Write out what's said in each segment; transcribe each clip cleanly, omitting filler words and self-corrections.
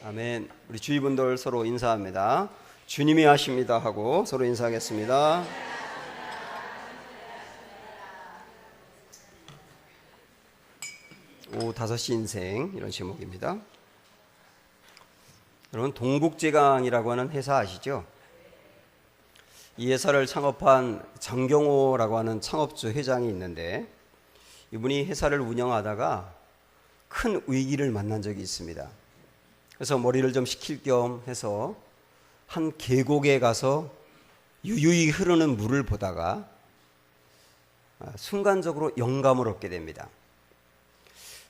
아멘. 우리 주위분들 서로 인사합니다. 주님이 하십니다 하고 서로 인사하겠습니다. 오후 5시 인생 이런 제목입니다. 여러분, 동국제강이라고 하는 회사 아시죠? 이 회사를 창업한 장경호라고 하는 창업주 회장이 있는데, 이분이 회사를 운영하다가 큰 위기를 만난 적이 있습니다. 그래서 머리를 좀 식힐 겸 해서 한 계곡에 가서 유유히 흐르는 물을 보다가 순간적으로 영감을 얻게 됩니다.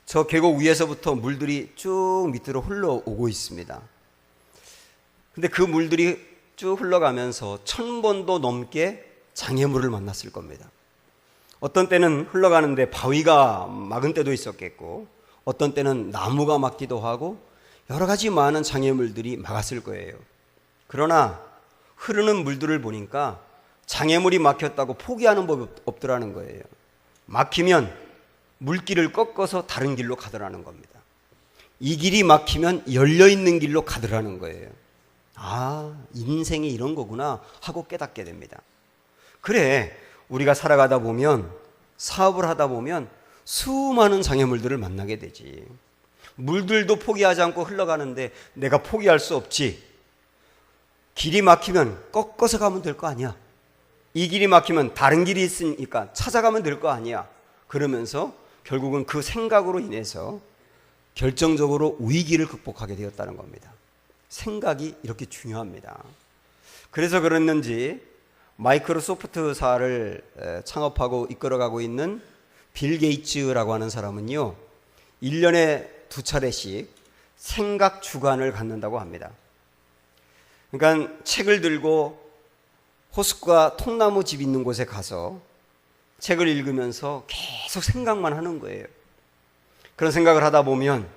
저 계곡 위에서부터 물들이 쭉 밑으로 흘러오고 있습니다. 근데 그 물들이 쭉 흘러가면서 1000번도 넘게 장애물을 만났을 겁니다. 어떤 때는 흘러가는데 바위가 막은 때도 있었겠고, 어떤 때는 나무가 막기도 하고 여러 가지 많은 장애물들이 막았을 거예요. 그러나 흐르는 물들을 보니까 장애물이 막혔다고 포기하는 법이 없더라는 거예요. 막히면 물길을 꺾어서 다른 길로 가더라는 겁니다. 이 길이 막히면 열려있는 길로 가더라는 거예요. 아, 인생이 이런 거구나 하고 깨닫게 됩니다. 그래, 우리가 살아가다 보면, 사업을 하다 보면 수많은 장애물들을 만나게 되지. 물들도 포기하지 않고 흘러가는데 내가 포기할 수 없지. 길이 막히면 꺾어서 가면 될 거 아니야. 이 길이 막히면 다른 길이 있으니까 찾아가면 될 거 아니야. 그러면서 결국은 그 생각으로 인해서 결정적으로 위기를 극복하게 되었다는 겁니다. 생각이 이렇게 중요합니다. 그래서 그랬는지 마이크로소프트사를 창업하고 이끌어가고 있는 빌 게이츠라고 하는 사람은요, 1년에 2차례씩 생각 주간을 갖는다고 합니다. 그러니까 책을 들고 호숫가 통나무 집 있는 곳에 가서 책을 읽으면서 계속 생각만 하는 거예요. 그런 생각을 하다 보면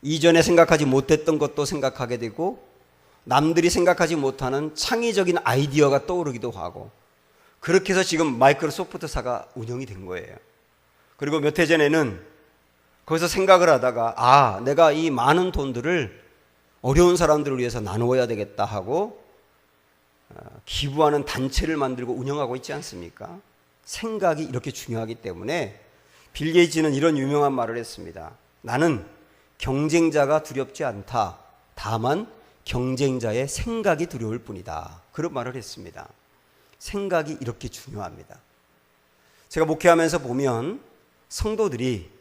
이전에 생각하지 못했던 것도 생각하게 되고, 남들이 생각하지 못하는 창의적인 아이디어가 떠오르기도 하고, 그렇게 해서 지금 마이크로소프트사가 운영이 된 거예요. 그리고 몇 해 전에는 거기서 생각을 하다가 내가 이 많은 돈들을 어려운 사람들을 위해서 나누어야 되겠다 하고 기부하는 단체를 만들고 운영하고 있지 않습니까? 생각이 이렇게 중요하기 때문에 빌 게이츠는 이런 유명한 말을 했습니다. 나는 경쟁자가 두렵지 않다. 다만 경쟁자의 생각이 두려울 뿐이다. 그런 말을 했습니다. 생각이 이렇게 중요합니다. 제가 목회하면서 보면 성도들이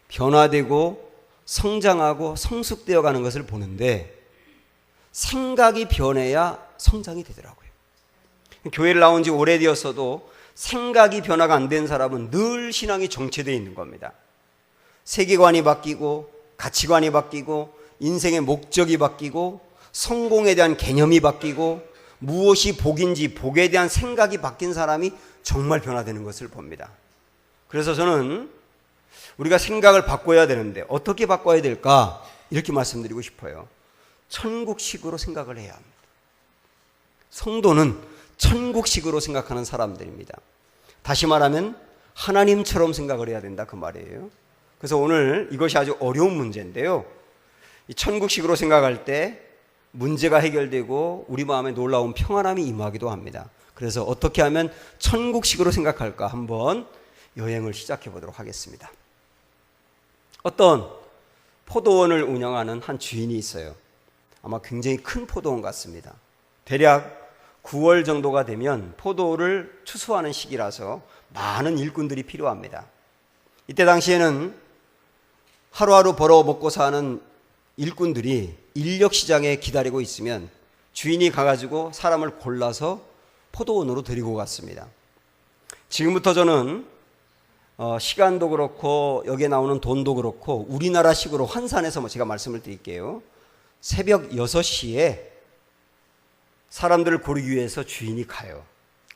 변화되고 성장하고 성숙되어 가는 것을 보는데, 생각이 변해야 성장이 되더라고요. 교회를 나온 지 오래되었어도 생각이 변화가 안 된 사람은 늘 신앙이 정체되어 있는 겁니다. 세계관이 바뀌고 가치관이 바뀌고 인생의 목적이 바뀌고 성공에 대한 개념이 바뀌고 무엇이 복인지 복에 대한 생각이 바뀐 사람이 정말 변화되는 것을 봅니다. 그래서 저는 우리가 생각을 바꿔야 되는데 어떻게 바꿔야 될까? 이렇게 말씀드리고 싶어요. 천국식으로 생각을 해야 합니다. 성도는 천국식으로 생각하는 사람들입니다. 다시 말하면 하나님처럼 생각을 해야 된다, 그 말이에요. 그래서 오늘 이것이 아주 어려운 문제인데요, 이 천국식으로 생각할 때 문제가 해결되고 우리 마음에 놀라운 평안함이 임하기도 합니다. 그래서 어떻게 하면 천국식으로 생각할까 한번 여행을 시작해 보도록 하겠습니다. 어떤 포도원을 운영하는 한 주인이 있어요. 아마 굉장히 큰 포도원 같습니다. 대략 9월 정도가 되면 포도를 추수하는 시기라서 많은 일꾼들이 필요합니다. 이때 당시에는 하루하루 벌어 먹고 사는 일꾼들이 인력시장에 기다리고 있으면 주인이 가가지고 사람을 골라서 포도원으로 데리고 갔습니다. 지금부터 저는 시간도 그렇고 여기에 나오는 돈도 그렇고 우리나라식으로 환산해서 제가 말씀을 드릴게요. 새벽 6시에 사람들을 고르기 위해서 주인이 가요.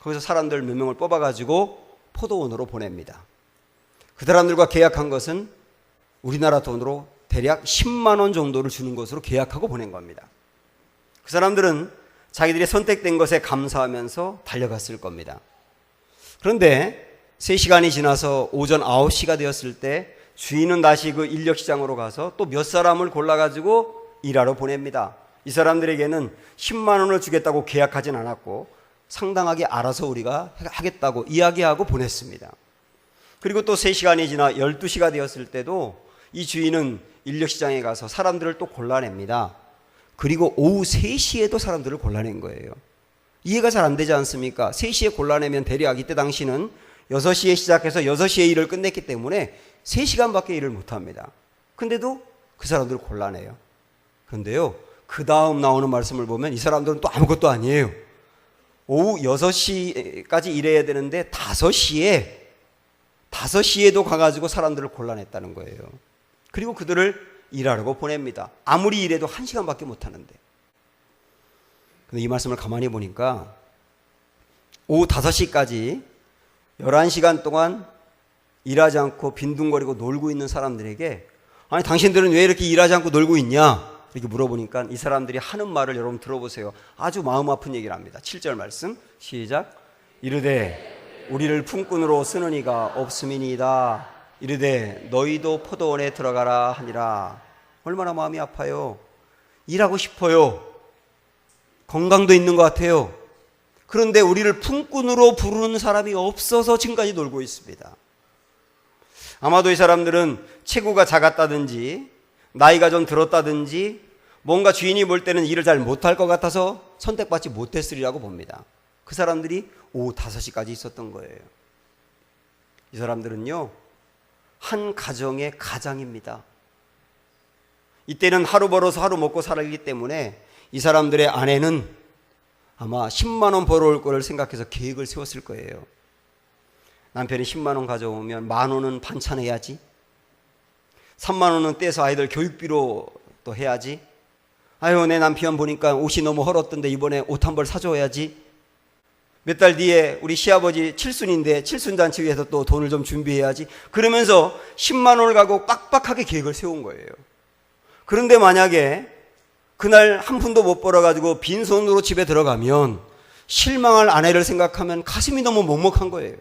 거기서 사람들 몇 명을 뽑아가지고 포도원으로 보냅니다. 그 사람들과 계약한 것은 우리나라 돈으로 대략 10만 원 정도를 주는 것으로 계약하고 보낸 겁니다. 그 사람들은 자기들이 선택된 것에 감사하면서 달려갔을 겁니다. 그런데 3시간이 지나서 오전 9시가 되었을 때 주인은 다시 그 인력시장으로 가서 또 몇 사람을 골라가지고 일하러 보냅니다. 이 사람들에게는 10만 원을 주겠다고 계약하진 않았고 상당하게 알아서 우리가 하겠다고 이야기하고 보냈습니다. 그리고 또 3시간이 지나 12시가 되었을 때도 이 주인은 인력시장에 가서 사람들을 또 골라냅니다. 그리고 오후 3시에도 사람들을 골라낸 거예요. 이해가 잘 안 되지 않습니까? 3시에 골라내면 대략 이때 당시는 6시에 시작해서 6시에 일을 끝냈기 때문에 3시간밖에 일을 못합니다. 근데도 그 사람들을 골라내요. 그런데요, 그 다음 나오는 말씀을 보면 이 사람들은 또 아무것도 아니에요. 오후 6시까지 일해야 되는데 5시에도 가가지고 사람들을 골라냈다는 거예요. 그리고 그들을 일하려고 보냅니다. 아무리 일해도 1시간밖에 못하는데. 근데 이 말씀을 가만히 보니까 오후 5시까지 11시간 동안 일하지 않고 빈둥거리고 놀고 있는 사람들에게 아니 당신들은 왜 이렇게 일하지 않고 놀고 있냐? 이렇게 물어보니까 이 사람들이 하는 말을 여러분 들어보세요. 아주 마음 아픈 얘기를 합니다. 7절 말씀 시작. 이르되 우리를 품꾼으로 쓰는 이가 없음이니이다. 이르되 너희도 포도원에 들어가라 하니라. 얼마나 마음이 아파요. 일하고 싶어요. 건강도 있는 것 같아요. 그런데 우리를 품꾼으로 부르는 사람이 없어서 지금까지 놀고 있습니다. 아마도 이 사람들은 체구가 작았다든지 나이가 좀 들었다든지 뭔가 주인이 볼 때는 일을 잘 못할 것 같아서 선택받지 못했으리라고 봅니다. 그 사람들이 오후 5시까지 있었던 거예요. 이 사람들은요, 한 가정의 가장입니다. 이때는 하루 벌어서 하루 먹고 살기 때문에 이 사람들의 아내는 아마 10만 원 벌어올 거를 생각해서 계획을 세웠을 거예요. 남편이 10만 원 가져오면 1만 원은 반찬해야지. 3만 원은 떼서 아이들 교육비로 또 해야지. 아유, 내 남편 보니까 옷이 너무 헐었던데 이번에 옷 한 벌 사줘야지. 몇 달 뒤에 우리 시아버지 칠순인데 칠순잔치 위해서 또 돈을 좀 준비해야지. 그러면서 10만 원을 가고 빡빡하게 계획을 세운 거예요. 그런데 만약에 그날 한 푼도 못 벌어가지고 빈손으로 집에 들어가면 실망할 아내를 생각하면 가슴이 너무 먹먹한 거예요.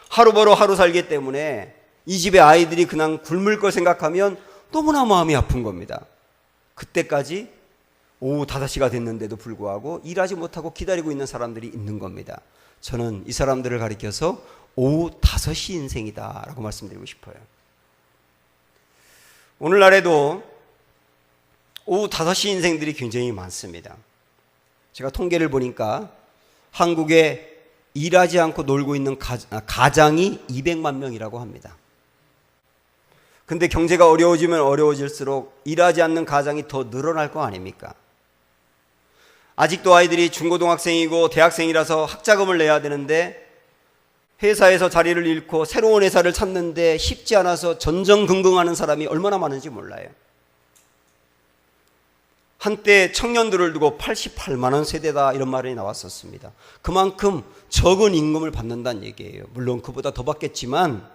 하루 벌어 하루 살기 때문에 이 집의 아이들이 그냥 굶을 걸 생각하면 너무나 마음이 아픈 겁니다. 그때까지 오후 5시가 됐는데도 불구하고 일하지 못하고 기다리고 있는 사람들이 있는 겁니다. 저는 이 사람들을 가리켜서 오후 5시 인생이다 라고 말씀드리고 싶어요. 오늘날에도 오후 5시 인생들이 굉장히 많습니다. 제가 통계를 보니까 한국에 일하지 않고 놀고 있는 가장이 200만 명이라고 합니다. 근데 경제가 어려워지면 어려워질수록 일하지 않는 가장이 더 늘어날 거 아닙니까? 아직도 아이들이 중고등학생이고 대학생이라서 학자금을 내야 되는데 회사에서 자리를 잃고 새로운 회사를 찾는데 쉽지 않아서 전전긍긍하는 사람이 얼마나 많은지 몰라요. 한때 청년들을 두고 88만 원 세대다 이런 말이 나왔었습니다. 그만큼 적은 임금을 받는다는 얘기예요. 물론 그보다 더 받겠지만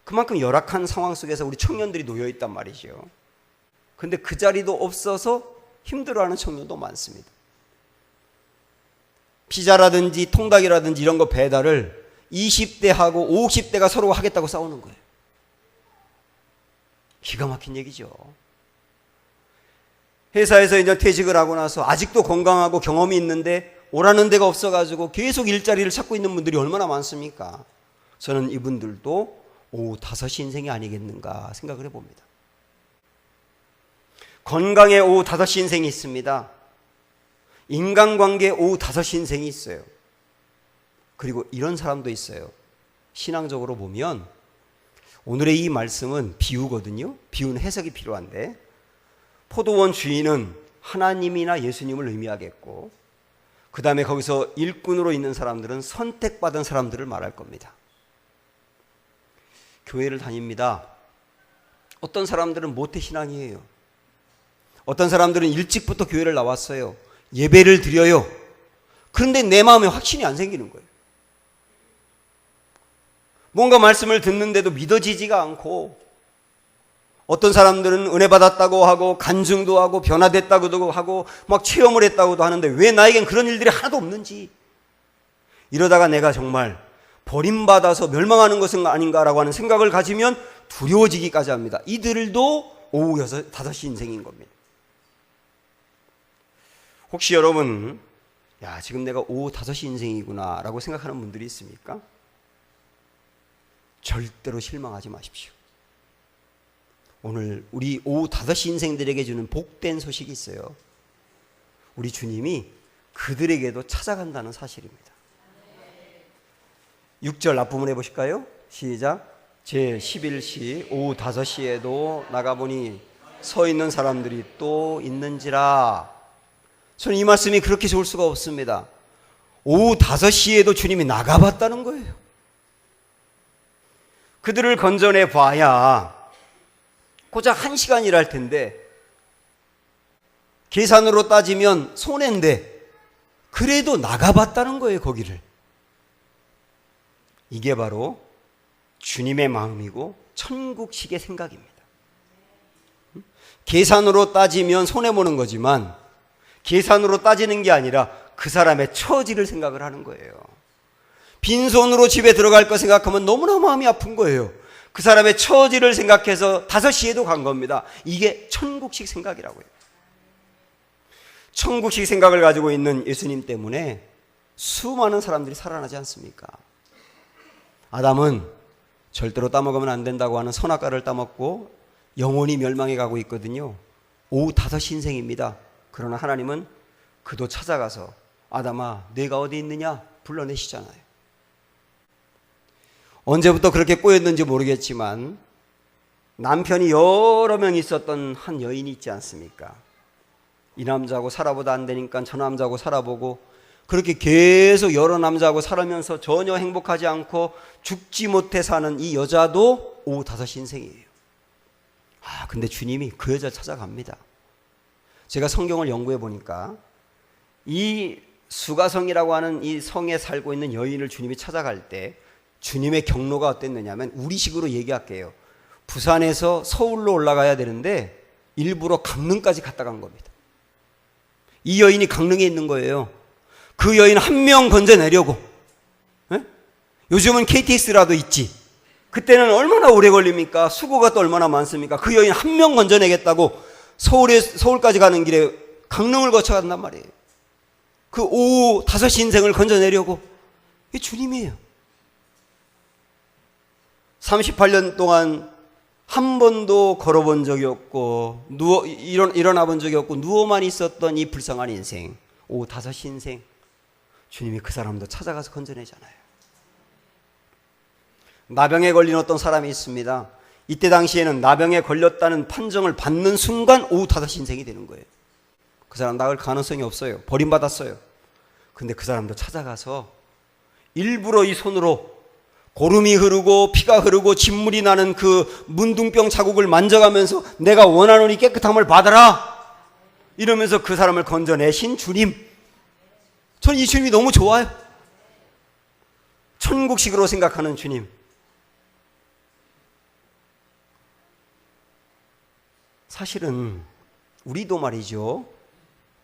그만큼 열악한 상황 속에서 우리 청년들이 놓여 있단 말이죠. 근데 그 자리도 없어서 힘들어하는 청년도 많습니다. 피자라든지 통닭이라든지 이런 거 배달을 20대하고 50대가 서로 하겠다고 싸우는 거예요. 기가 막힌 얘기죠. 회사에서 이제 퇴직을 하고 나서 아직도 건강하고 경험이 있는데 오라는 데가 없어가지고 계속 일자리를 찾고 있는 분들이 얼마나 많습니까? 저는 이분들도 오후 5시 인생이 아니겠는가 생각을 해봅니다. 건강에 오후 5시 인생이 있습니다. 인간관계에 오후 5시 인생이 있어요. 그리고 이런 사람도 있어요. 신앙적으로 보면 오늘의 이 말씀은 비유거든요. 비유는 해석이 필요한데 포도원 주인은 하나님이나 예수님을 의미하겠고 그 다음에 거기서 일꾼으로 있는 사람들은 선택받은 사람들을 말할 겁니다. 교회를 다닙니다. 어떤 사람들은 모태신앙이에요. 어떤 사람들은 일찍부터 교회를 나왔어요. 예배를 드려요. 그런데 내 마음에 확신이 안 생기는 거예요. 뭔가 말씀을 듣는데도 믿어지지가 않고 어떤 사람들은 은혜 받았다고 하고 간증도 하고 변화됐다고도 하고 막 체험을 했다고도 하는데 왜 나에겐 그런 일들이 하나도 없는지 이러다가 내가 정말 버림받아서 멸망하는 것은 아닌가라고 하는 생각을 가지면 두려워지기까지 합니다. 이들도 오후 5시 인생인 겁니다. 혹시 여러분, 야, 지금 내가 오후 5시 인생이구나 라고 생각하는 분들이 있습니까? 절대로 실망하지 마십시오. 오늘 우리 오후 5시 인생들에게 주는 복된 소식이 있어요. 우리 주님이 그들에게도 찾아간다는 사실입니다. 6절 앞부분 해보실까요? 시작. 제11시 오후 5시에도 나가보니 서 있는 사람들이 또 있는지라. 저는 이 말씀이 그렇게 좋을 수가 없습니다. 오후 5시에도 주님이 나가봤다는 거예요. 그들을 건져내 봐야 고작 1시간 일할 텐데, 계산으로 따지면 손해인데 그래도 나가봤다는 거예요, 거기를. 이게 바로 주님의 마음이고 천국식의 생각입니다. 계산으로 따지면 손해보는 거지만 계산으로 따지는 게 아니라 그 사람의 처지를 생각을 하는 거예요. 빈손으로 집에 들어갈 거 생각하면 너무나 마음이 아픈 거예요. 그 사람의 처지를 생각해서 5시에도 간 겁니다. 이게 천국식 생각이라고요. 천국식 생각을 가지고 있는 예수님 때문에 수많은 사람들이 살아나지 않습니까? 아담은 절대로 따먹으면 안 된다고 하는 선악과를 따먹고 영원히 멸망해 가고 있거든요. 오후 5시 인생입니다. 그러나 하나님은 그도 찾아가서 아담아, 네가 어디 있느냐 불러내시잖아요. 언제부터 그렇게 꼬였는지 모르겠지만 남편이 여러 명 있었던 한 여인이 있지 않습니까? 이 남자하고 살아보다 안 되니까 저 남자하고 살아보고, 그렇게 계속 여러 남자하고 살아면서 전혀 행복하지 않고 죽지 못해 사는 이 여자도 오후 5시 인생이에요. 근데 주님이 그 여자를 찾아갑니다. 제가 성경을 연구해 보니까 이 수가성이라고 하는 이 성에 살고 있는 여인을 주님이 찾아갈 때 주님의 경로가 어땠느냐면, 우리식으로 얘기할게요. 부산에서 서울로 올라가야 되는데 일부러 강릉까지 갔다 간 겁니다. 이 여인이 강릉에 있는 거예요. 그 여인 한 명 건져내려고. 요즘은 KTX라도 있지. 그때는 얼마나 오래 걸립니까? 수고가 또 얼마나 많습니까? 그 여인 한 명 건져내겠다고 서울까지 가는 길에 강릉을 거쳐간단 말이에요. 그 오후 5시 인생을 건져내려고. 이게 주님이에요. 38년 동안 한 번도 걸어본 적이 없고 일어나 본 적이 없고 누워만 있었던 이 불쌍한 인생, 오후 5시 인생, 주님이 그 사람도 찾아가서 건져내잖아요. 나병에 걸린 어떤 사람이 있습니다. 이때 당시에는 나병에 걸렸다는 판정을 받는 순간 오후 5시 인생이 되는 거예요. 그 사람 나을 가능성이 없어요. 버림받았어요. 근데 그 사람도 찾아가서 일부러 이 손으로 고름이 흐르고 피가 흐르고 진물이 나는 그 문둥병 자국을 만져가면서 내가 원하노니 깨끗함을 받아라 이러면서 그 사람을 건져내신 주님. 저는 이 주님이 너무 좋아요. 천국식으로 생각하는 주님. 사실은 우리도 말이죠,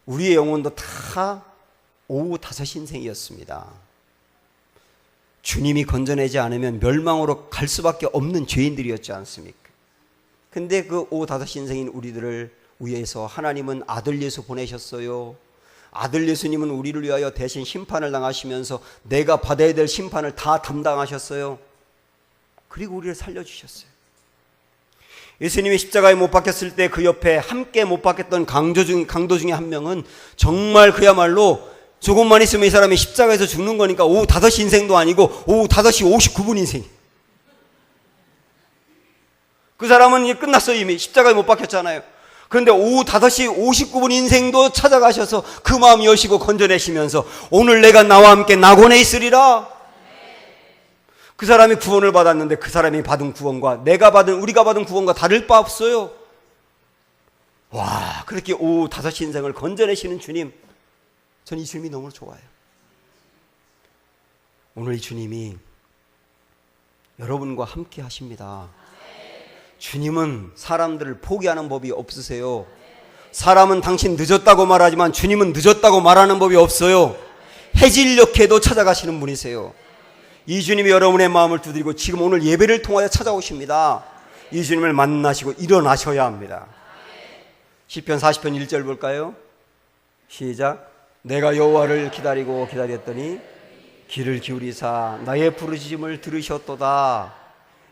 우리의 영혼도 다 오후 5시 인생이었습니다. 주님이 건져내지 않으면 멸망으로 갈 수밖에 없는 죄인들이었지 않습니까? 근데 그 오후 5시 인생인 우리들을 위해서 하나님은 아들 예수 보내셨어요. 아들 예수님은 우리를 위하여 대신 심판을 당하시면서 내가 받아야 될 심판을 다 담당하셨어요. 그리고 우리를 살려주셨어요. 예수님이 십자가에 못 박혔을 때 그 옆에 함께 못 박혔던 강도 중에 한 명은 정말 그야말로 조금만 있으면 이 사람이 십자가에서 죽는 거니까 오후 5시 인생도 아니고 오후 5시 59분 인생. 그 사람은 이게 끝났어요. 이미 십자가에 못 박혔잖아요. 그런데 오후 5시 59분 인생도 찾아가셔서 그 마음 여시고 건져내시면서 오늘 내가 나와 함께 낙원에 있으리라. 그 사람이 구원을 받았는데 그 사람이 받은 구원과 우리가 받은 구원과 다를 바 없어요. 와, 그렇게 오후 5시 인생을 건져내시는 주님, 저는 이 주님이 너무 좋아요. 오늘 이 주님이 여러분과 함께 하십니다. 주님은 사람들을 포기하는 법이 없으세요. 사람은 당신 늦었다고 말하지만 주님은 늦었다고 말하는 법이 없어요. 해질녘에도 찾아가시는 분이세요. 이 주님이 여러분의 마음을 두드리고 지금 오늘 예배를 통하여 찾아오십니다. 이 주님을 만나시고 일어나셔야 합니다. 시편 40편 1절 볼까요? 시작. 내가 여호와를 기다리고 기다렸더니 귀를 기울이사 나의 부르짖음을 들으셨도다.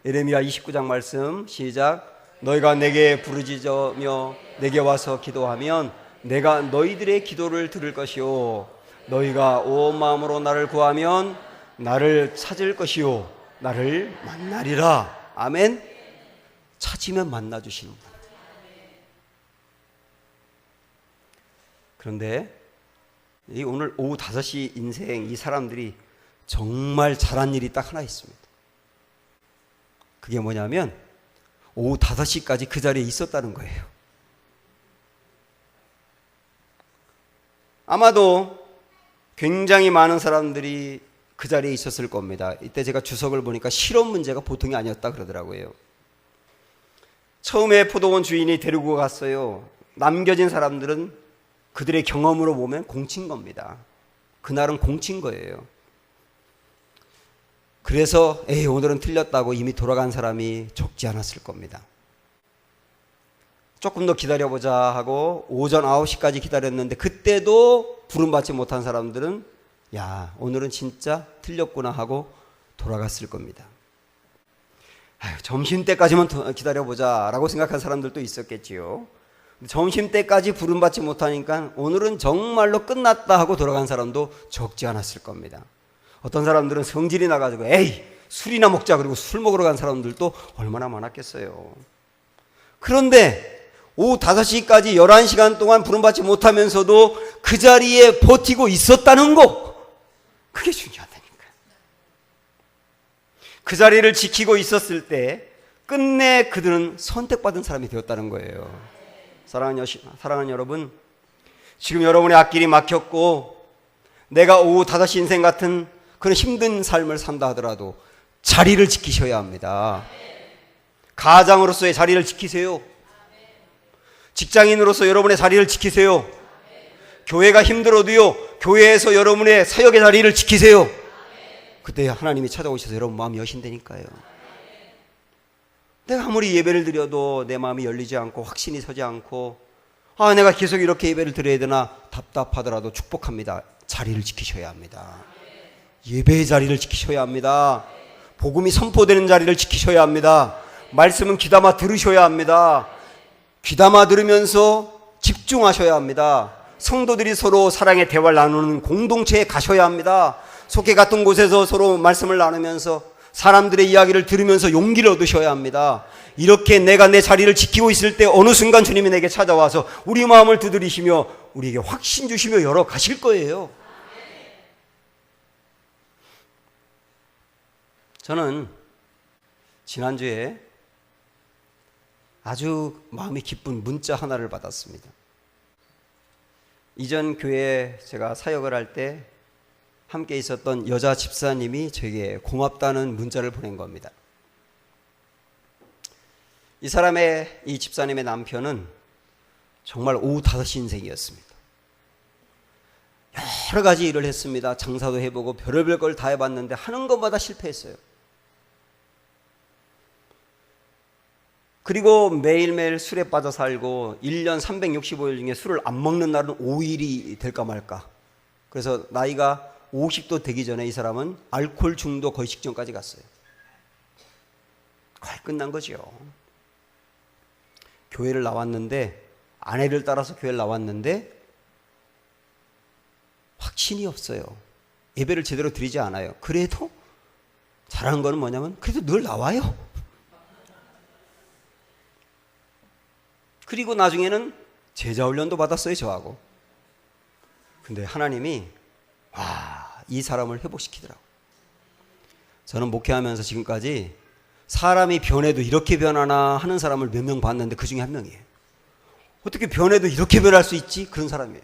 예레미야 29장 말씀 시작. 너희가 내게 부르짖으며 내게 와서 기도하면 내가 너희들의 기도를 들을 것이요 너희가 온 마음으로 나를 구하면 나를 찾을 것이요 나를 만나리라. 아멘. 찾으면 만나주시는 분. 그런데 오늘 오후 5시 인생 이 사람들이 정말 잘한 일이 딱 하나 있습니다. 그게 뭐냐면 오후 5시까지 그 자리에 있었다는 거예요. 아마도 굉장히 많은 사람들이 그 자리에 있었을 겁니다. 이때 제가 주석을 보니까 실업 문제가 보통이 아니었다 그러더라고요. 처음에 포도원 주인이 데리고 갔어요. 남겨진 사람들은 그들의 경험으로 보면 공친 겁니다. 그날은 공친 거예요. 그래서 오늘은 틀렸다고 이미 돌아간 사람이 적지 않았을 겁니다. 조금 더 기다려보자 하고 오전 9시까지 기다렸는데 그때도 부름받지 못한 사람들은 야, 오늘은 진짜 틀렸구나 하고 돌아갔을 겁니다. 점심때까지만 기다려보자 라고 생각한 사람들도 있었겠지요. 점심때까지 부름받지 못하니까 오늘은 정말로 끝났다 하고 돌아간 사람도 적지 않았을 겁니다. 어떤 사람들은 성질이 나가지고 술이나 먹자 그리고 술 먹으러 간 사람들도 얼마나 많았겠어요. 그런데 오후 5시까지 11시간 동안 부름받지 못하면서도 그 자리에 버티고 있었다는 거, 그게 중요하다니까요. 그 자리를 지키고 있었을 때 끝내 그들은 선택받은 사람이 되었다는 거예요. 사랑하는 여러분, 지금 여러분의 앞길이 막혔고 내가 오후 5시 인생 같은 그런 힘든 삶을 산다 하더라도 자리를 지키셔야 합니다. 가장으로서의 자리를 지키세요. 직장인으로서 여러분의 자리를 지키세요. 교회가 힘들어도요, 교회에서 여러분의 사역의 자리를 지키세요. 그때 하나님이 찾아오셔서 여러분 마음이 여신다니까요. 내가 아무리 예배를 드려도 내 마음이 열리지 않고 확신이 서지 않고 내가 계속 이렇게 예배를 드려야 되나 답답하더라도 축복합니다. 자리를 지키셔야 합니다. 예배의 자리를 지키셔야 합니다. 복음이 선포되는 자리를 지키셔야 합니다. 말씀은 귀담아 들으셔야 합니다. 귀담아 들으면서 집중하셔야 합니다. 성도들이 서로 사랑의 대화를 나누는 공동체에 가셔야 합니다. 속회 같은 곳에서 서로 말씀을 나누면서 사람들의 이야기를 들으면서 용기를 얻으셔야 합니다. 이렇게 내가 내 자리를 지키고 있을 때 어느 순간 주님이 내게 찾아와서 우리 마음을 두드리시며 우리에게 확신 주시며 열어 가실 거예요. 저는 지난주에 아주 마음이 기쁜 문자 하나를 받았습니다. 이전 교회에 제가 사역을 할 때 함께 있었던 여자 집사님이 저에게 고맙다는 문자를 보낸 겁니다. 이 집사님의 남편은 정말 오후 5시 인생이었습니다. 여러 가지 일을 했습니다. 장사도 해보고 별의별 걸 다 해봤는데 하는 것마다 실패했어요. 그리고 매일매일 술에 빠져 살고 1년 365일 중에 술을 안 먹는 날은 5일이 될까 말까. 그래서 나이가 50도 되기 전에 이 사람은 알코올 중독 거의 직전까지 갔어요. 거의 끝난 거죠. 교회를 나왔는데, 아내를 따라서 교회를 나왔는데 확신이 없어요. 예배를 제대로 드리지 않아요. 그래도 잘하는 거는 뭐냐면 그래도 늘 나와요. 그리고 나중에는 제자훈련도 받았어요, 저하고. 근데 하나님이 이 사람을 회복시키더라고요. 저는 목회하면서 지금까지 사람이 변해도 이렇게 변하나 하는 사람을 몇 명 봤는데 그 중에 한 명이에요. 어떻게 변해도 이렇게 변할 수 있지? 그런 사람이에요.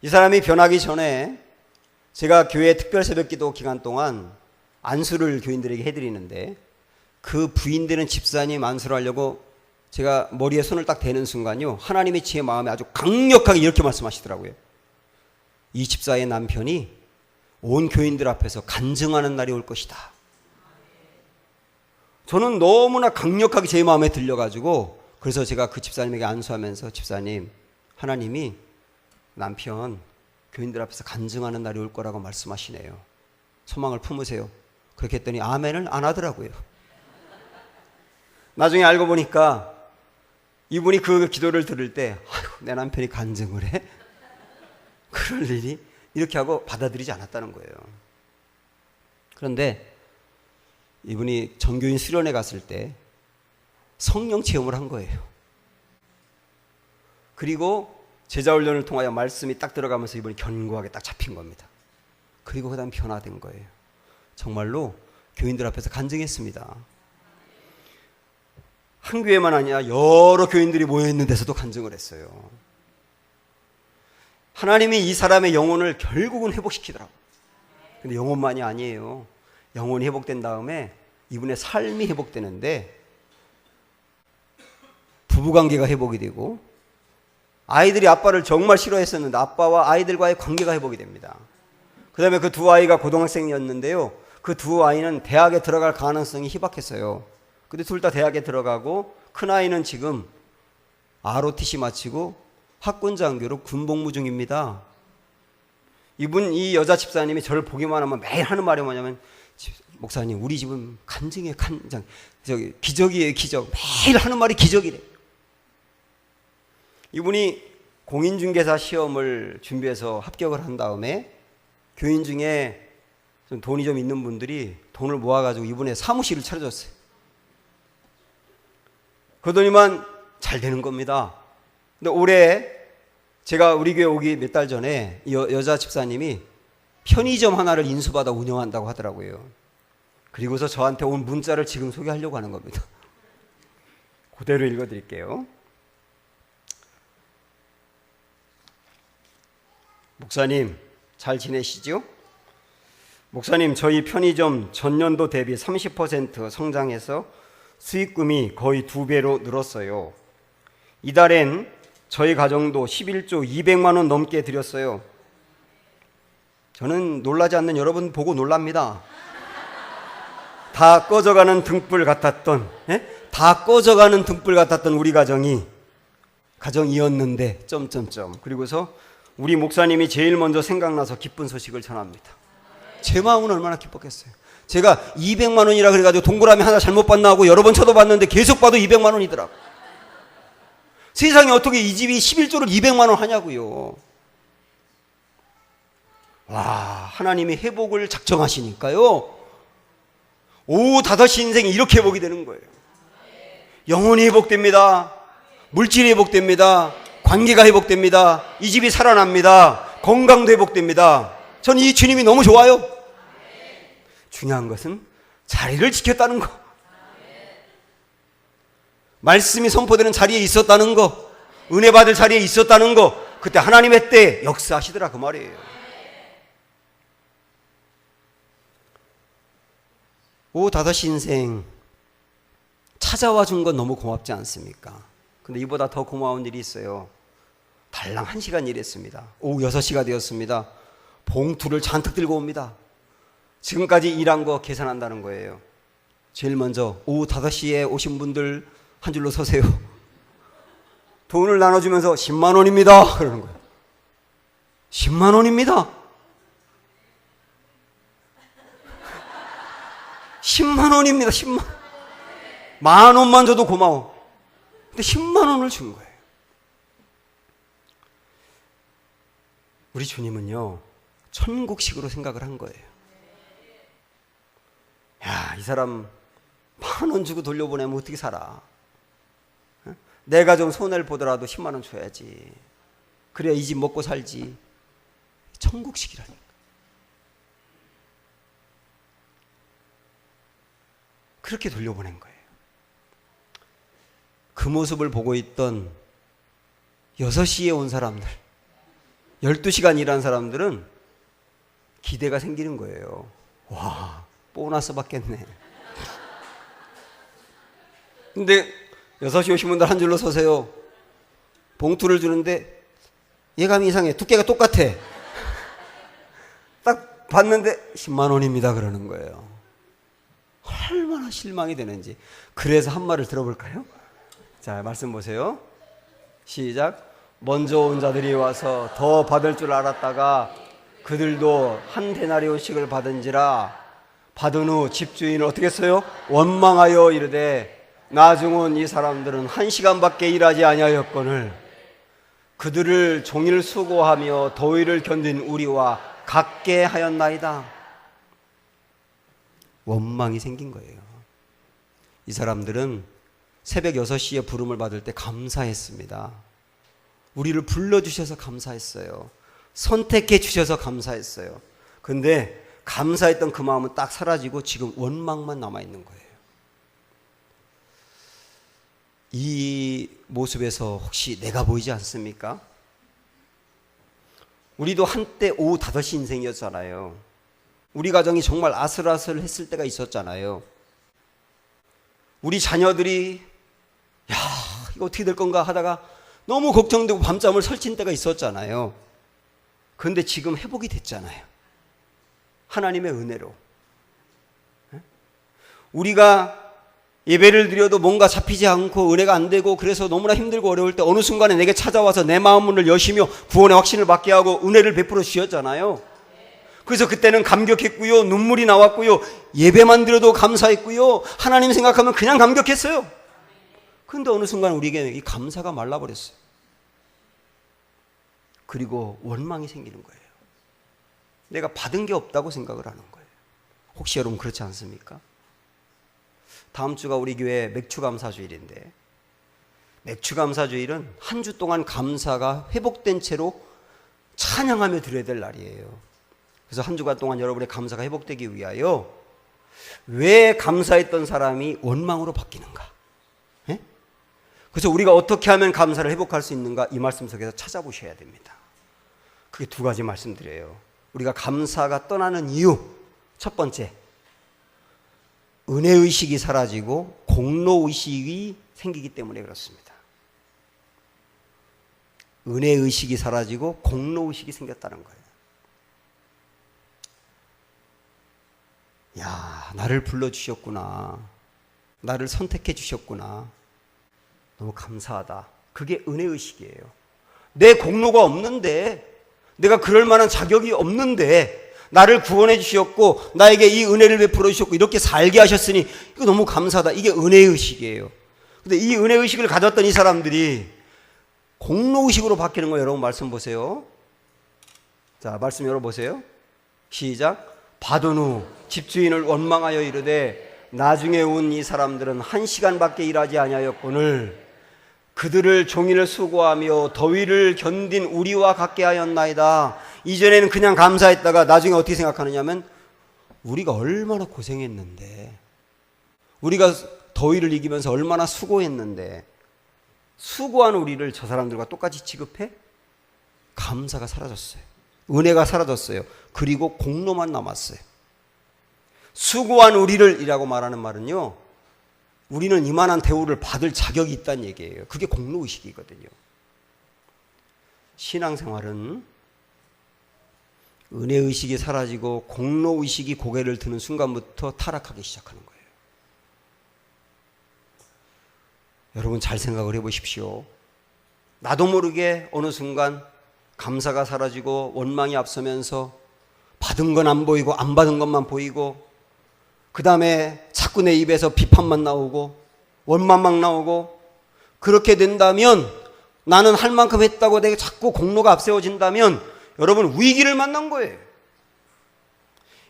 이 사람이 변하기 전에 제가 교회 특별 새벽기도 기간 동안 안수를 교인들에게 해드리는데 그 부인되는 집사님 안수를 하려고 제가 머리에 손을 딱 대는 순간요, 하나님이 제 마음에 아주 강력하게 이렇게 말씀하시더라고요. 이 집사의 남편이 온 교인들 앞에서 간증하는 날이 올 것이다. 저는 너무나 강력하게 제 마음에 들려가지고 그래서 제가 그 집사님에게 안수하면서 집사님, 하나님이 남편 교인들 앞에서 간증하는 날이 올 거라고 말씀하시네요. 소망을 품으세요. 그렇게 했더니 아멘을 안 하더라고요. 나중에 알고 보니까 이분이 그 기도를 들을 때 아이고, 내 남편이 간증을 해? 그럴 일이? 이렇게 하고 받아들이지 않았다는 거예요. 그런데 이분이 전교인 수련회 갔을 때 성령 체험을 한 거예요. 그리고 제자훈련을 통하여 말씀이 딱 들어가면서 이분이 견고하게 딱 잡힌 겁니다. 그리고 그 다음 변화된 거예요. 정말로 교인들 앞에서 간증했습니다. 한 교회만 아니라 여러 교인들이 모여있는 데서도 간증을 했어요. 하나님이 이 사람의 영혼을 결국은 회복시키더라고요. 근데 영혼만이 아니에요. 영혼이 회복된 다음에 이분의 삶이 회복되는데 부부관계가 회복이 되고 아이들이 아빠를 정말 싫어했었는데 아빠와 아이들과의 관계가 회복이 됩니다. 그 다음에 그 두 아이가 고등학생이었는데요. 그 두 아이는 대학에 들어갈 가능성이 희박했어요. 근데 둘 다 대학에 들어가고 큰아이는 지금 ROTC 마치고 학군장교로 군복무 중입니다. 이 여자 집사님이 저를 보기만 하면 매일 하는 말이 뭐냐면 목사님 우리 집은 간증이에요. 간증. 기적이에요. 기적. 매일 하는 말이 기적이래. 이분이 공인중개사 시험을 준비해서 합격을 한 다음에 교인 중에 좀 돈이 좀 있는 분들이 돈을 모아가지고 이분의 사무실을 차려줬어요. 그러더니만 잘 되는 겁니다. 근데 올해 제가 우리 교회 오기 몇 달 전에 여자 집사님이 편의점 하나를 인수받아 운영한다고 하더라고요. 그리고서 저한테 온 문자를 지금 소개하려고 하는 겁니다. 그대로 읽어드릴게요. 목사님 잘 지내시죠? 목사님 저희 편의점 전년도 대비 30% 성장해서 수익금이 거의 2배로 늘었어요. 이달엔 저희 가정도 11조 200만 원 넘게 드렸어요. 저는 놀라지 않는 여러분 보고 놀랍니다. 다 꺼져가는 등불 같았던 다 꺼져가는 등불 같았던 우리 가정이었는데 그리고서 우리 목사님이 제일 먼저 생각나서 기쁜 소식을 전합니다. 제 마음은 얼마나 기뻤겠어요. 제가 200만 원이라 그래가지고 동그라미 하나 잘못 봤나 하고 여러 번 쳐다봤는데 계속 봐도 200만 원이더라고. 세상에 어떻게 이 집이 11조를 200만 원 하냐고요. 와, 하나님이 회복을 작정하시니까요. 오후 5시 인생이 이렇게 회복이 되는 거예요. 영혼이 회복됩니다. 물질이 회복됩니다. 관계가 회복됩니다. 이 집이 살아납니다. 건강도 회복됩니다. 전 이 주님이 너무 좋아요. 중요한 것은 자리를 지켰다는 거. 말씀이 선포되는 자리에 있었다는 거. 은혜 받을 자리에 있었다는 거. 그때 하나님의 때에 역사하시더라 그 말이에요. 오후 5시 인생 찾아와 준 건 너무 고맙지 않습니까? 근데 이보다 더 고마운 일이 있어요. 달랑 1시간 일했습니다. 오후 6시가 되었습니다. 봉투를 잔뜩 들고 옵니다. 지금까지 일한 거 계산한다는 거예요. 제일 먼저 오후 5시에 오신 분들 한 줄로 서세요. 돈을 나눠주면서 10만 원입니다. 그러는 거예요. 10만 원입니다. 10만 원입니다. 10만 원. 10,000원만 줘도 고마워. 근데 10만 원을 준 거예요. 우리 주님은요, 천국식으로 생각을 한 거예요. 야, 이 사람 10,000원 주고 돌려보내면 어떻게 살아? 내가 좀 손해를 보더라도 10만 원 줘야지. 그래야 이 집 먹고 살지. 천국식이라니까. 그렇게 돌려보낸 거예요. 그 모습을 보고 있던 6시에 온 사람들, 12시간 일한 사람들은 기대가 생기는 거예요. 와, 보너스 받겠네. 근데 6시 오신 분들 한 줄로 서세요. 봉투를 주는데 예감이 이상해. 두께가 똑같아. 딱 봤는데 10만 원입니다 그러는 거예요. 얼마나 실망이 되는지. 그래서 한 말을 들어볼까요? 자, 말씀 보세요. 시작. 먼저 온 자들이 와서 더 받을 줄 알았다가 그들도 한 데나리온씩을 받은지라. 받은 후 집주인을 어떻게 했어요? 원망하여 이르되 나중 온 이 사람들은 1시간밖에 일하지 아니하였거늘 그들을 종일 수고하며 더위를 견딘 우리와 같게 하였나이다. 원망이 생긴 거예요. 이 사람들은 새벽 6시에 부름을 받을 때 감사했습니다. 우리를 불러주셔서 감사했어요. 선택해 주셔서 감사했어요. 근데 감사했던 그 마음은 딱 사라지고 지금 원망만 남아있는 거예요. 이 모습에서 혹시 내가 보이지 않습니까? 우리도 한때 오후 5시 인생이었잖아요. 우리 가정이 정말 아슬아슬했을 때가 있었잖아요. 우리 자녀들이 야, 이거 어떻게 될 건가 하다가 너무 걱정되고 밤잠을 설친 때가 있었잖아요. 그런데 지금 회복이 됐잖아요. 하나님의 은혜로. 우리가 예배를 드려도 뭔가 잡히지 않고 은혜가 안 되고 그래서 너무나 힘들고 어려울 때 어느 순간에 내게 찾아와서 내 마음 문을 여시며 구원의 확신을 받게 하고 은혜를 베풀어 주셨잖아요. 그래서 그때는 감격했고요. 눈물이 나왔고요. 예배만 드려도 감사했고요. 하나님 생각하면 그냥 감격했어요. 그런데 어느 순간 우리에게 이 감사가 말라버렸어요. 그리고 원망이 생기는 거예요. 내가 받은 게 없다고 생각을 하는 거예요. 혹시 여러분 그렇지 않습니까? 다음 주가 우리 교회 맥추감사주일인데 맥추감사주일은 한 주 동안 감사가 회복된 채로 찬양하며 드려야 될 날이에요. 그래서 한 주간 동안 여러분의 감사가 회복되기 위하여 왜 감사했던 사람이 원망으로 바뀌는가? 예? 그래서 우리가 어떻게 하면 감사를 회복할 수 있는가? 이 말씀 속에서 찾아보셔야 됩니다. 그게 2가지 말씀드려요. 우리가 감사가 떠나는 이유, 첫 번째, 은혜의식이 사라지고 공로의식이 생기기 때문에 그렇습니다. 은혜의식이 사라지고 공로의식이 생겼다는 거예요. 야, 나를 불러주셨구나. 나를 선택해 주셨구나. 너무 감사하다. 그게 은혜의식이에요. 내 공로가 없는데, 내가 그럴 만한 자격이 없는데 나를 구원해 주셨고 나에게 이 은혜를 베풀어 주셨고 이렇게 살게 하셨으니 이거 너무 감사하다. 이게 은혜의식이에요. 근데 이 은혜의식을 가졌던 이 사람들이 공로의식으로 바뀌는 거예요. 여러분 말씀 보세요. 자, 말씀 열어보세요. 시작. 받은 후 집주인을 원망하여 이르되 나중에 온 이 사람들은 1시간밖에 일하지 아니하였거늘 그들을 종일 수고하며 더위를 견딘 우리와 같게 하였나이다. 이전에는 그냥 감사했다가 나중에 어떻게 생각하느냐면 우리가 얼마나 고생했는데, 우리가 더위를 이기면서 얼마나 수고했는데 수고한 우리를 저 사람들과 똑같이 취급해? 감사가 사라졌어요. 은혜가 사라졌어요. 그리고 공로만 남았어요. 수고한 우리를 이라고 말하는 말은요, 우리는 이만한 대우를 받을 자격이 있다는 얘기예요. 그게 공로의식이거든요. 신앙생활은 은혜의식이 사라지고 공로의식이 고개를 드는 순간부터 타락하기 시작하는 거예요. 여러분 잘 생각을 해보십시오. 나도 모르게 어느 순간 감사가 사라지고 원망이 앞서면서 받은 건 안 보이고 안 받은 것만 보이고 그 다음에 자꾸 내 입에서 비판만 나오고 원망만 나오고, 그렇게 된다면 나는 할 만큼 했다고 내가 자꾸 공로가 앞세워진다면 여러분 위기를 만난 거예요.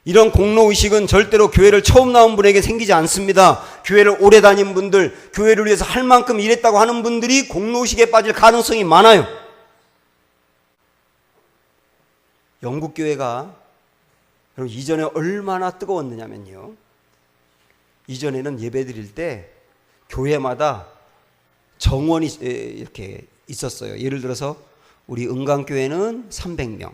이런 공로의식은 절대로 교회를 처음 나온 분에게 생기지 않습니다. 교회를 오래 다닌 분들, 교회를 위해서 할 만큼 일했다고 하는 분들이 공로의식에 빠질 가능성이 많아요. 영국 교회가 여러분 이전에 얼마나 뜨거웠느냐면요, 이전에는 예배 드릴 때 교회마다 정원이 이렇게 있었어요. 예를 들어서 우리 은강교회는 300명,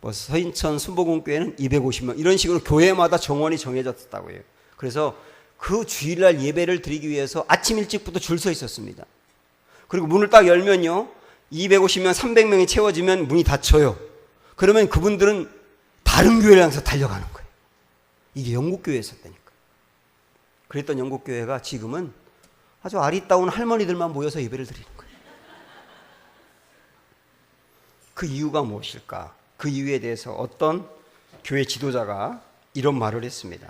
뭐 서인천 순복음교회는 250명, 이런 식으로 교회마다 정원이 정해졌다고 해요. 그래서 그 주일날 예배를 드리기 위해서 아침 일찍부터 줄 서 있었습니다. 그리고 문을 딱 열면요, 250명, 300명이 채워지면 문이 닫혀요. 그러면 그분들은 다른 교회를 향해서 달려가는 거예요. 이게 영국 교회에 있었다니까. 그랬던 영국 교회가 지금은 아주 아리따운 할머니들만 모여서 예배를 드리는 거예요. 그 이유가 무엇일까? 그 이유에 대해서 어떤 교회 지도자가 이런 말을 했습니다.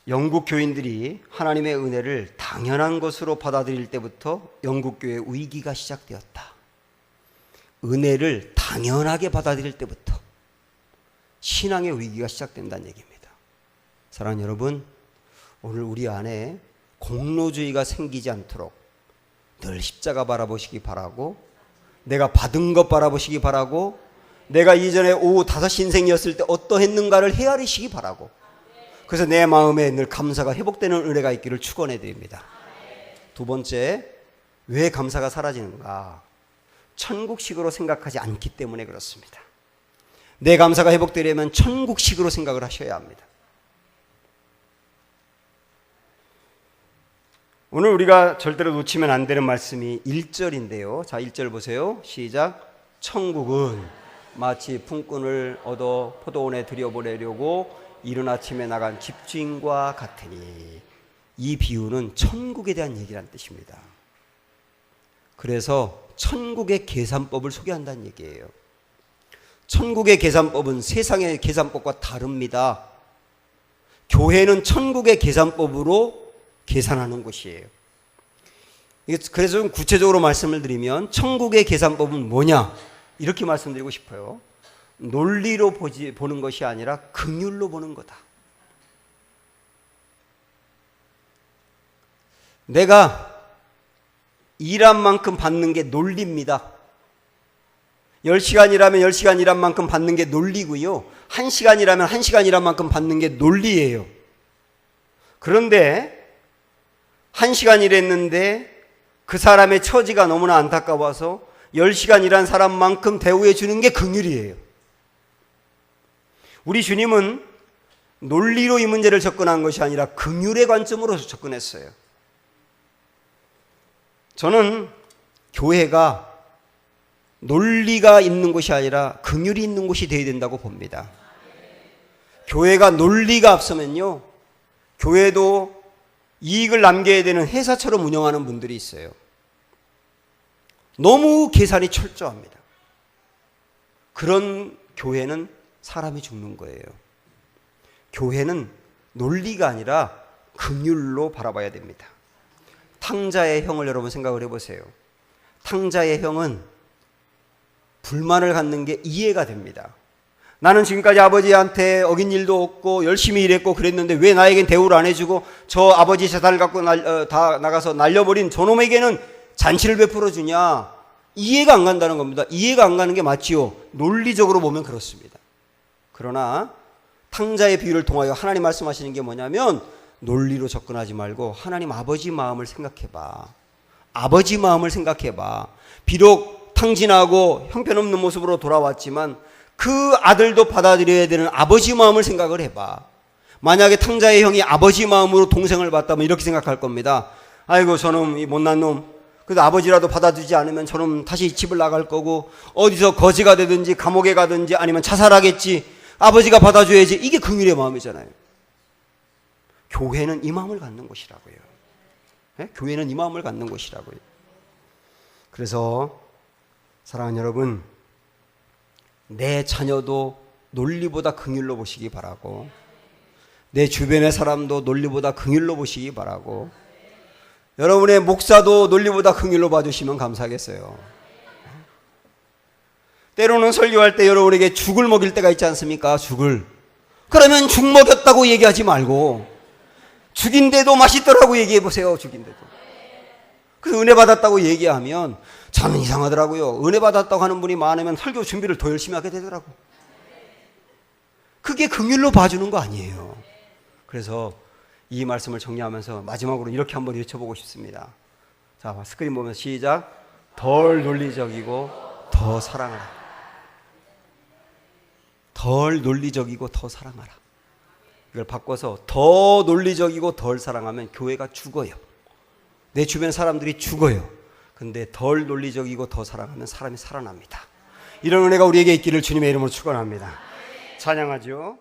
영국 교인들이 하나님의 은혜를 당연한 것으로 받아들일 때부터 영국 교회의 위기가 시작되었다. 은혜를 당연하게 받아들일 때부터 신앙의 위기가 시작된다는 얘기입니다. 사랑하는 여러분, 오늘 우리 안에 공로주의가 생기지 않도록 늘 십자가 바라보시기 바라고, 내가 받은 것 바라보시기 바라고, 내가 이전에 오후 5시 인생이었을 때 어떠했는가를 헤아리시기 바라고, 그래서 내 마음에 늘 감사가 회복되는 은혜가 있기를 축원해 드립니다. 두 번째, 왜 감사가 사라지는가? 천국식으로 생각하지 않기 때문에 그렇습니다. 내 감사가 회복되려면 천국식으로 생각을 하셔야 합니다. 오늘 우리가 절대로 놓치면 안 되는 말씀이 1절인데요. 자, 1절 보세요. 시작. 천국은 마치 품꾼을 얻어 포도원에 들여보내려고 이른 아침에 나간 집주인과 같으니, 이 비유는 천국에 대한 얘기라는 뜻입니다. 그래서 천국의 계산법을 소개한다는 얘기예요. 천국의 계산법은 세상의 계산법과 다릅니다. 교회는 천국의 계산법으로 계산하는 곳이에요. 그래서 좀 구체적으로 말씀을 드리면 천국의 계산법은 뭐냐? 이렇게 말씀드리고 싶어요. 논리로 보는 것이 아니라 긍휼로 보는 거다. 내가 일한 만큼 받는 게 논리입니다. 10시간 일하면 10시간 일한 만큼 받는 게 논리고요. 1시간 일하면 1시간 일한 만큼 받는 게 논리예요. 그런데 1시간 일했는데 그 사람의 처지가 너무나 안타까워서 10시간 일한 사람만큼 대우해 주는 게 긍휼이에요. 우리 주님은 논리로 이 문제를 접근한 것이 아니라 긍휼의 관점으로 접근했어요. 저는 교회가 논리가 있는 곳이 아니라 긍휼이 있는 곳이 되어야 된다고 봅니다. 교회가 논리가 앞서면요, 교회도 이익을 남겨야 되는 회사처럼 운영하는 분들이 있어요. 너무 계산이 철저합니다. 그런 교회는 사람이 죽는 거예요. 교회는 논리가 아니라 긍휼로 바라봐야 됩니다. 탕자의 형을 여러분 생각을 해보세요. 탕자의 형은 불만을 갖는 게 이해가 됩니다. 나는 지금까지 아버지한테 어긴 일도 없고 열심히 일했고 그랬는데 왜 나에겐 대우를 안 해주고 저 아버지 재산을 갖고 다 나가서 날려버린 저놈에게는 잔치를 베풀어 주냐? 이해가 안 간다는 겁니다. 이해가 안 가는 게 맞지요. 논리적으로 보면 그렇습니다. 그러나 탕자의 비유를 통하여 하나님 말씀하시는 게 뭐냐면, 논리로 접근하지 말고 하나님 아버지 마음을 생각해봐. 아버지 마음을 생각해봐. 비록 탕진하고 형편없는 모습으로 돌아왔지만 그 아들도 받아들여야 되는 아버지 마음을 생각을 해봐. 만약에 탕자의 형이 아버지 마음으로 동생을 봤다면 이렇게 생각할 겁니다. 아이고 저놈 이 못난 놈, 그래도 아버지라도 받아주지 않으면 저놈 다시 집을 나갈 거고 어디서 거지가 되든지 감옥에 가든지 아니면 자살하겠지. 아버지가 받아줘야지. 이게 긍휼의 마음이잖아요. 교회는 이 마음을 갖는 곳이라고요. 네? 교회는 이 마음을 갖는 곳이라고요. 그래서 사랑하는 여러분, 내 자녀도 논리보다 긍휼로 보시기 바라고, 내 주변의 사람도 논리보다 긍휼로 보시기 바라고, 여러분의 목사도 논리보다 긍휼로 봐주시면 감사하겠어요. 때로는 설교할 때 여러분에게 죽을 먹일 때가 있지 않습니까? 죽을. 그러면 죽 먹였다고 얘기하지 말고 죽인데도 맛있더라고 얘기해 보세요. 죽인데도. 그래서 은혜 받았다고 얘기하면 저는 이상하더라고요. 은혜 받았다고 하는 분이 많으면 설교 준비를 더 열심히 하게 되더라고. 그게 긍휼로 봐주는 거 아니에요. 그래서 이 말씀을 정리하면서 마지막으로 이렇게 한번 외쳐보고 싶습니다. 자, 스크린 보면 시작. 덜 논리적이고 더 사랑하라. 덜 논리적이고 더 사랑하라. 이걸 바꿔서 더 논리적이고 덜 사랑하면 교회가 죽어요. 내 주변 사람들이 죽어요. 근데 덜 논리적이고 더 사랑하면 사람이 살아납니다. 이런 은혜가 우리에게 있기를 주님의 이름으로 축원합니다. 찬양하죠.